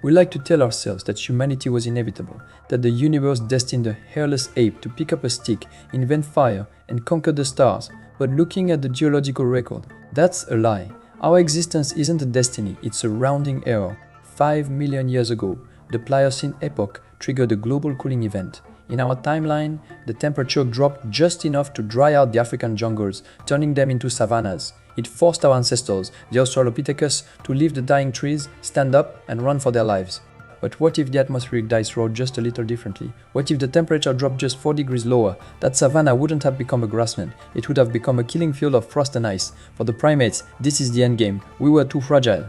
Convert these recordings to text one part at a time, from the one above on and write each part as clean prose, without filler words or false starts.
We like to tell ourselves that humanity was inevitable, that the universe destined a hairless ape to pick up a stick, invent fire, and conquer the stars. But looking at the geological record, that's a lie. Our existence isn't a destiny, it's a rounding error. 5 million years ago, the Pliocene epoch triggered a global cooling event. In our timeline, the temperature dropped just enough to dry out the African jungles, turning them into savannas. It forced our ancestors, the Australopithecus, to leave the dying trees, stand up, and run for their lives. But what if the atmospheric dice rolled just a little differently? What if the temperature dropped just 4 degrees lower? That savanna wouldn't have become a grassland. It would have become a killing field of frost and ice. For the primates, this is the endgame. We were too fragile.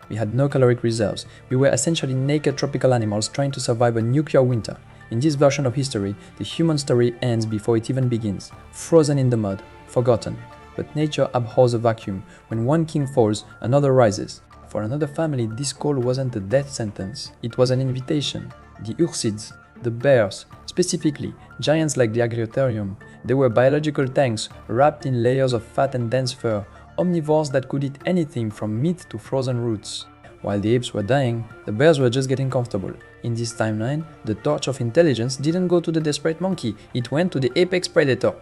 We had no caloric reserves. We were essentially naked tropical animals trying to survive a nuclear winter. In this version of history, the human story ends before it even begins, frozen in the mud, forgotten. But nature abhors a vacuum. When one king falls, another rises. For another family, this call wasn't a death sentence, it was an invitation. The ursids, the bears, specifically giants like the Agriotherium, they were biological tanks wrapped in layers of fat and dense fur, omnivores that could eat anything from meat to frozen roots. While the apes were dying, the bears were just getting comfortable. In this timeline, the torch of intelligence didn't go to the desperate monkey, it went to the apex predator.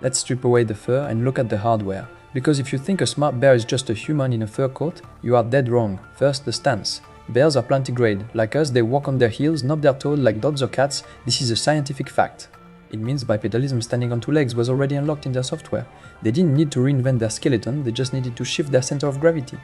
Let's strip away the fur and look at the hardware. Because if you think a smart bear is just a human in a fur coat, you are dead wrong. First, the stance. Bears are plantigrade. Like us, they walk on their heels, not their toes like dogs or cats. This is a scientific fact. It means bipedalism standing on 2 legs was already unlocked in their software. They didn't need to reinvent their skeleton, they just needed to shift their center of gravity.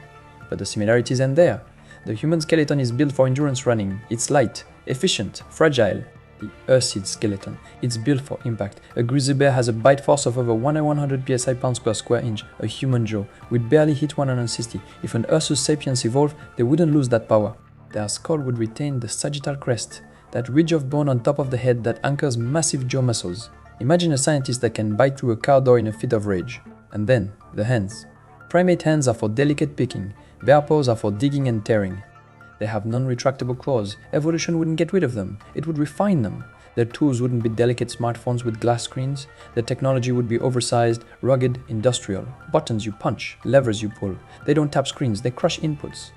But the similarities end there. The human skeleton is built for endurance running. It's light, efficient, fragile. The ursid skeleton. It's built for impact. A grizzly bear has a bite force of over 100 psi pounds per square inch. A human jaw would barely hit 160. If an Ursus sapiens evolved, they wouldn't lose that power. Their skull would retain the sagittal crest, that ridge of bone on top of the head that anchors massive jaw muscles. Imagine a scientist that can bite through a car door in a fit of rage. And then, the hands. Primate hands are for delicate picking. Bear paws are for digging and tearing. They have non-retractable claws. Evolution wouldn't get rid of them, it would refine them. Their tools wouldn't be delicate smartphones with glass screens. Their technology would be oversized, rugged, industrial. Buttons you punch, levers you pull. They don't tap screens, they crush inputs.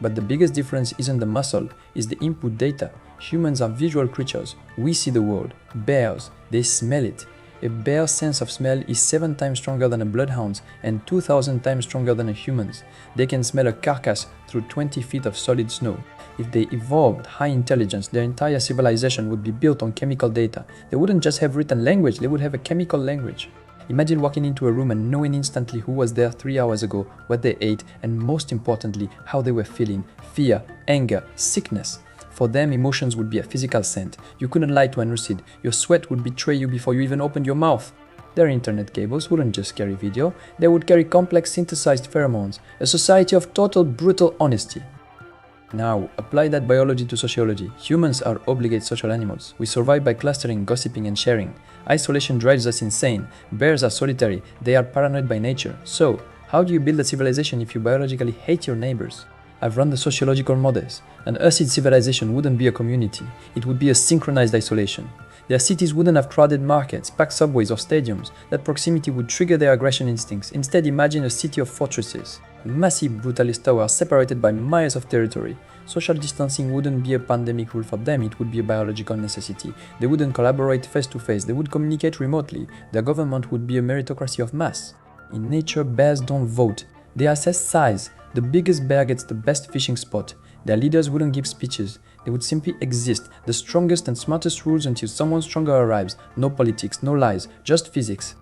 But the biggest difference isn't the muscle, it's the input data. Humans are visual creatures. We see the world. Bears, they smell it. A bear's sense of smell is 7 times stronger than a bloodhound's and 2,000 times stronger than a human's. They can smell a carcass through 20 feet of solid snow. If they evolved high intelligence, their entire civilization would be built on chemical data. They wouldn't just have written language, they would have a chemical language. Imagine walking into a room and knowing instantly who was there 3 hours ago, what they ate, and most importantly, how they were feeling. Fear, anger, sickness. For them, emotions would be a physical scent. You couldn't lie to an ursid. Your sweat would betray you before you even opened your mouth. Their internet cables wouldn't just carry video, they would carry complex synthesized pheromones, a society of total brutal honesty. Now, apply that biology to sociology. Humans are obligate social animals. We survive by clustering, gossiping and sharing. Isolation drives us insane. Bears are solitary, they are paranoid by nature. So, how do you build a civilization if you biologically hate your neighbors? I've run the sociological models. An ursid civilization wouldn't be a community, it would be a synchronized isolation. Their cities wouldn't have crowded markets, packed subways or stadiums. That proximity would trigger their aggression instincts. Instead, imagine a city of fortresses. Massive brutalist towers separated by miles of territory. Social distancing wouldn't be a pandemic rule for them, it would be a biological necessity. They wouldn't collaborate face to face, they would communicate remotely. Their government would be a meritocracy of mass. In nature, bears don't vote. They assess size. The biggest bear gets the best fishing spot. Their leaders wouldn't give speeches. They would simply exist, the strongest and smartest rules until someone stronger arrives. No politics, no lies, just physics.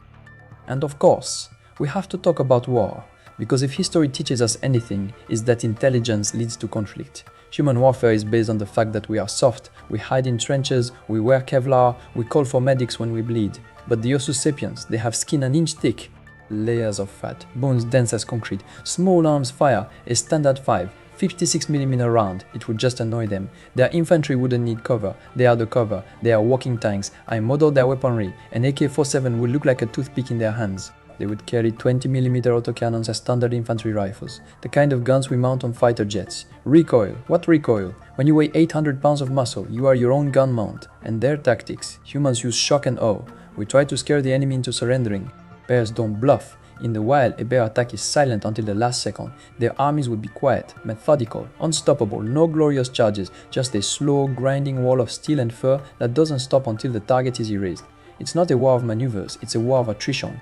And of course, we have to talk about war. Because if history teaches us anything, it's that intelligence leads to conflict. Human warfare is based on the fact that we are soft, we hide in trenches, we wear Kevlar, we call for medics when we bleed. But the Homo sapiens, they have skin an inch thick. Layers of fat, bones dense as concrete, small arms fire, a standard 5, 56mm round, it would just annoy them. Their infantry wouldn't need cover, they are the cover, they are walking tanks. I modeled their weaponry, an AK-47 would look like a toothpick in their hands. They would carry 20mm autocannons as standard infantry rifles, the kind of guns we mount on fighter jets. Recoil, what recoil? When you weigh 800 pounds of muscle, you are your own gun mount. And their tactics, humans use shock and awe. We try to scare the enemy into surrendering. Bears don't bluff. In the wild, a bear attack is silent until the last second. Their armies would be quiet, methodical, unstoppable, no glorious charges, just a slow, grinding wall of steel and fur that doesn't stop until the target is erased. It's not a war of maneuvers, it's a war of attrition.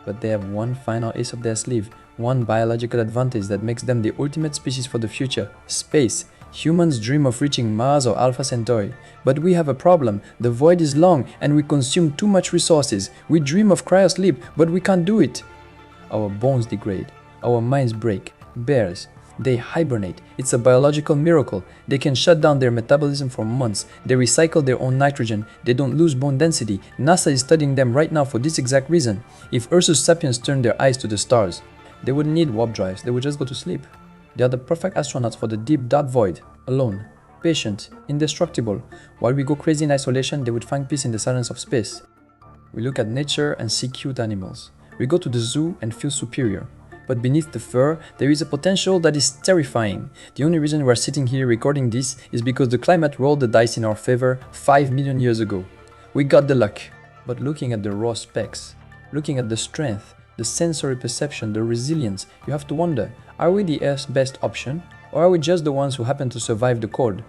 But they have one final ace up their sleeve, one biological advantage that makes them the ultimate species for the future: space. Humans dream of reaching Mars or Alpha Centauri. But we have a problem. The void is long and we consume too much resources. We dream of cryosleep, but we can't do it. Our bones degrade. Our minds break. Bears, they hibernate. It's a biological miracle. They can shut down their metabolism for months. They recycle their own nitrogen. They don't lose bone density. NASA is studying them right now for this exact reason. If Ursus sapiens turned their eyes to the stars, they wouldn't need warp drives. They would just go to sleep. They are the perfect astronauts for the deep dark void, alone, patient, indestructible. While we go crazy in isolation, they would find peace in the silence of space. We look at nature and see cute animals. We go to the zoo and feel superior. But beneath the fur, there is a potential that is terrifying. The only reason we are sitting here recording this is because the climate rolled the dice in our favor 5 million years ago. We got the luck. But looking at the raw specs, looking at the strength, the sensory perception, the resilience, you have to wonder, are we the Earth's best option? Or are we just the ones who happen to survive the cold?